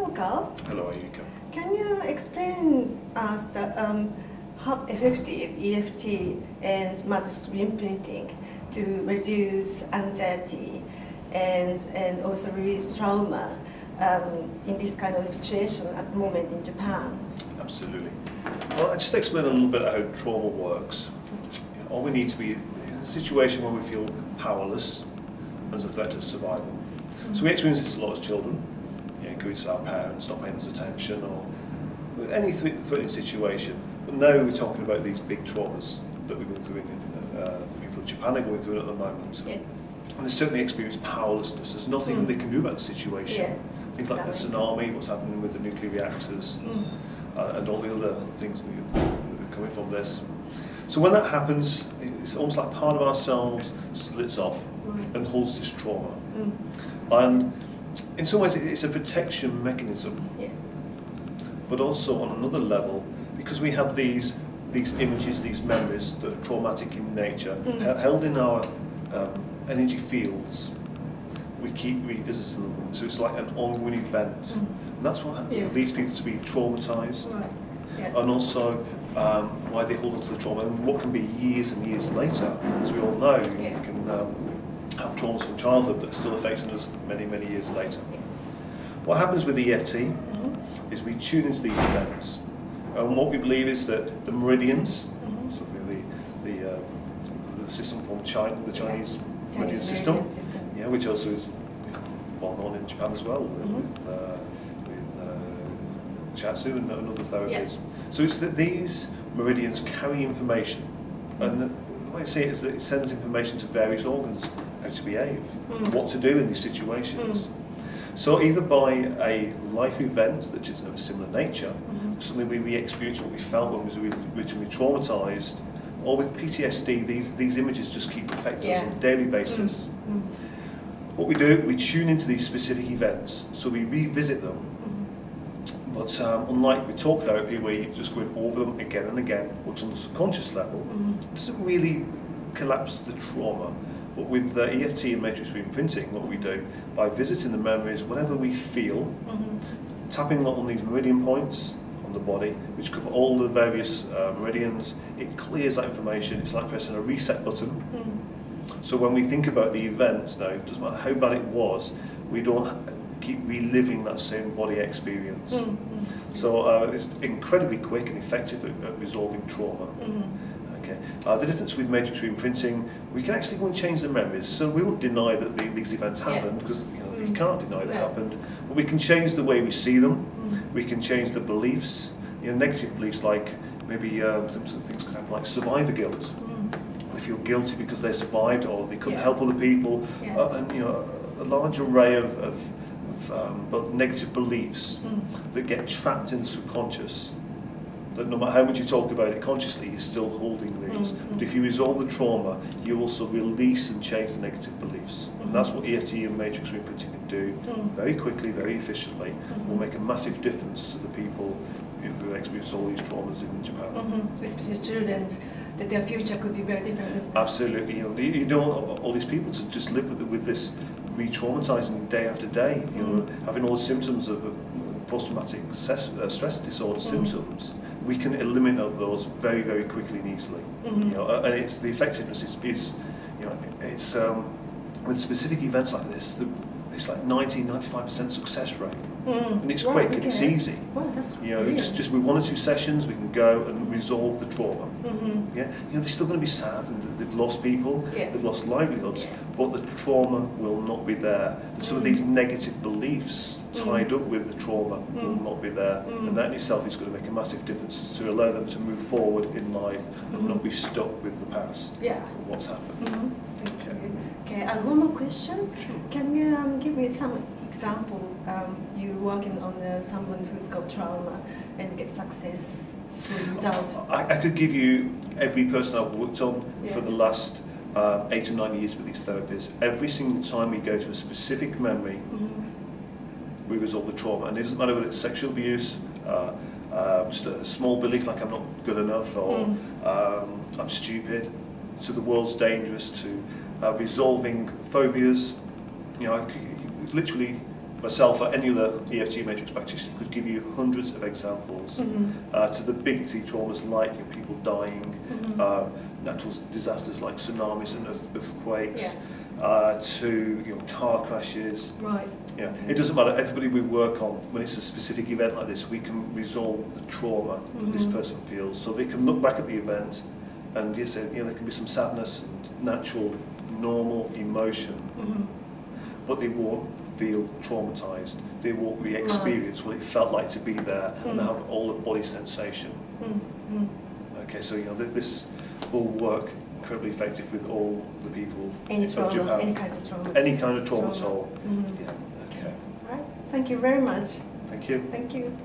Hello, Karl. Hello, Ayuka. Can you explain us how effective EFT and matrix imprinting to reduce anxiety and also release trauma in this kind of situation at the moment in Japan? Absolutely. Well, I'll just explain a little bit how trauma works. All we need to be in a situation where we feel powerless as a threat to survival. So we experience this a lot as children. Going to our parents, not paying us attention, or with any threatening situation. But now we're talking about these big traumas that we're going through the people of Japan are going through at the moment. Yeah. And they certainly experience powerlessness. There's nothing they can do about the situation. Yeah. Things like the tsunami, what's happening with the nuclear reactors, and all the other things that are coming from this. So when that happens, it's almost like part of ourselves splits off and holds this trauma. And in some ways it's a protection mechanism, but also on another level, because we have these images, these memories that are traumatic in nature, held in our energy fields, we keep revisiting them. So it's like an ongoing event. And that's what leads people to be traumatized. And also why they hold on to the trauma, and what can be years and years later. As we all know, you can have traumas from childhood that are still affecting us many, many years later. What happens with EFT is we tune into these events, and what we believe is that the meridians, so the system from China, the Chinese meridian system, which also is well known in Japan as well, with shiatsu and other therapies. So it's that these meridians carry information, and the way I see it is that it sends information to various organs how to behave, what to do in these situations. So either by a life event that is of a similar nature, suddenly we re-experience what we felt when we were originally traumatized, or with PTSD, these images just keep affecting us on a daily basis. What we do, we tune into these specific events, so we revisit them. But unlike with talk therapy, where you're just going over them again and again, what's on the subconscious level, it doesn't really collapse the trauma. But with EFT and matrix reimprinting, what we do, by visiting the memories, whatever we feel, tapping on these meridian points on the body, which cover all the various meridians, it clears that information. It's like pressing a reset button. So when we think about the events now, it doesn't matter how bad it was, we don't keep reliving that same body experience. So it's incredibly quick and effective at resolving trauma. The difference with matrix reimprinting, we can actually go and change the memories. So we won't deny that these events happened, because you can't deny they happened. But we can change the way we see them. We can change the beliefs. Negative beliefs like maybe some things could happen like survivor guilt. They feel guilty because they survived, or they couldn't help other people, and a large array of negative beliefs that get trapped in the subconscious. That no matter how much you talk about it consciously, you're still holding these. But if you resolve the trauma, you also release and change the negative beliefs. And that's what EFT and matrix reimprinting can do very quickly, very efficiently. Will make a massive difference to the people who experience all these traumas in Japan. Especially children, that their future could be very different, isn't it? Absolutely. You don't want all these people to just live with this re-traumatizing day after day. Having all the symptoms of post-traumatic stress disorder symptoms. We can eliminate those very, very quickly and easily. And it's the effectiveness is it's with specific events like this, it's like 90–95% success rate, and it's quick and it's easy. Wow, that's just with 1 or 2 sessions, we can go and resolve the trauma. They're still going to be sad, and they've lost people, they've lost livelihoods, but the trauma will not be there. And some of these negative beliefs tied up with the trauma will not be there, and that in itself is going to make a massive difference to allow them to move forward in life and not be stuck with the past, what's happened. Thank you. Okay, and one more question. Can you give me some example? You working on someone who's got trauma and get success result? I could give you every person I've worked on for the last 8 or 9 years with these therapies. Every single time we go to a specific memory, we resolve the trauma, and it doesn't matter whether it's sexual abuse, just a small belief like I'm not good enough, or I'm stupid, to the world's dangerous, to resolving phobias. Literally myself or any other EFT matrix practitioner could give you hundreds of examples to the big T traumas like people dying, natural disasters like tsunamis and earthquakes, to car crashes. Right. It doesn't matter. Everybody we work on, when it's a specific event like this, we can resolve the trauma that this person feels, so they can look back at the event and there can be some sadness and natural, normal emotion, but they won't feel traumatized. They won't re-experience what it felt like to be there and have all the body sensation. Okay, so this will work incredibly effective with all the people Any trauma, Japan. any kind of trauma. Any kind of trauma at all. Yeah. Okay. Right. Thank you very much. Thank you. Thank you.